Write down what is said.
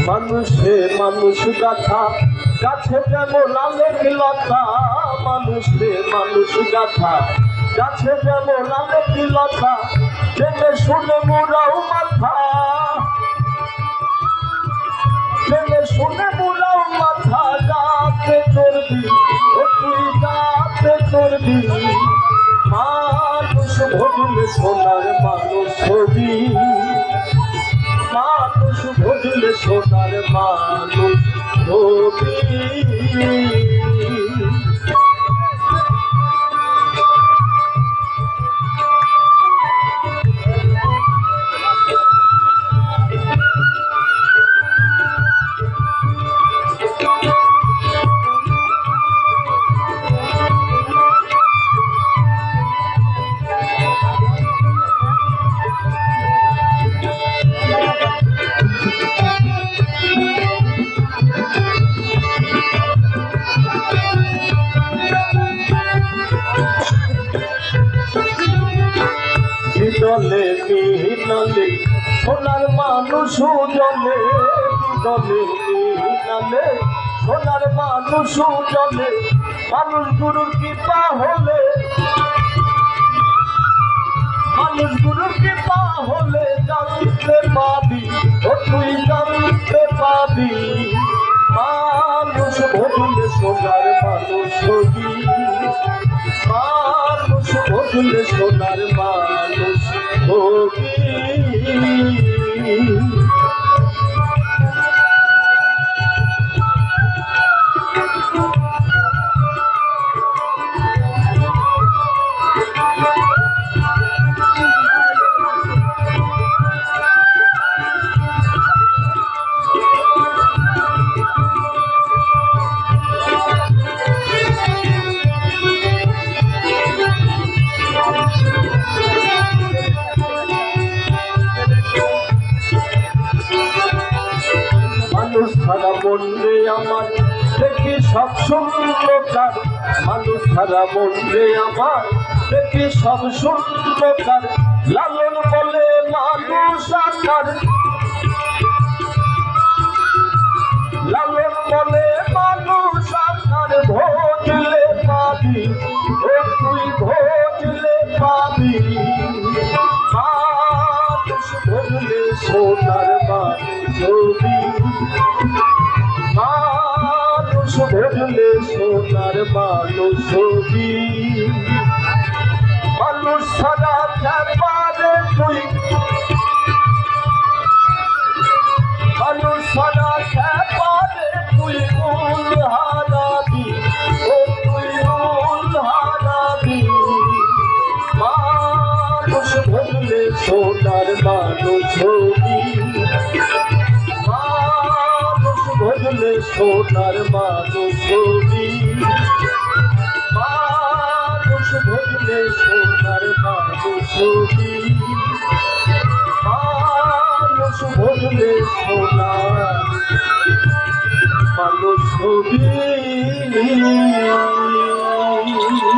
মানুষে মানুষ গাথা গাছে যেমন আলোক লতা, মানুষে মানুষ গাথা গাছে যেমন আলোক লতা, জেনে শুনে মুরাও মাথা, জেনে শুনে মুরাও মাথা, যাতে চর্বি ও তুই যাতে চর্বি, মানুষ ভজলে সোনার মানুষ ছবি, মানুষ ভজলে সোনার মানুষ ছবি। জলে মিহিনালে সোনার মানুষ জলে, জলে মিহিনালে সোনার মানুষ জলে, মানুষ গুরুর কৃপা হলে, মানুষ গুরুর কৃপা হলে জানতে পাবি ও তুই জানতে পাবি, মানুষ ভজলে সোনার মানুষ ছবি, মানুষ ভজলে সোনার মানুষ ছবি। মানুষ ছাড়া মনরে আমার দেখি সব শূন্যকার, মানুষ ছাড়া মনরে আমার দেখি সব শূন্যকার, লালন বলে মানুষ আকার, লালন বলে মানুষ আকার, ভজলে পাবি ও তুই ভজলে পাবি, মানুষ ভজলে সোনার মানুষ ছবি, মানুষ ভজলে সোনার মানুষ ছবি। মানুষ ছাড়া খেপারে তুই, মানুষ ছাড়া খেপারে তুই মূল হারাবি ও তুই মূল হারাবি, মানুষ ভজলে সোনার মানুষ ছবি, ভজলে সোনার মানুষ ছবি, মানুষ ভজলে সোনার মানুষ ছবি, মানুষ ভজলে সোনার মানুষ ছবি।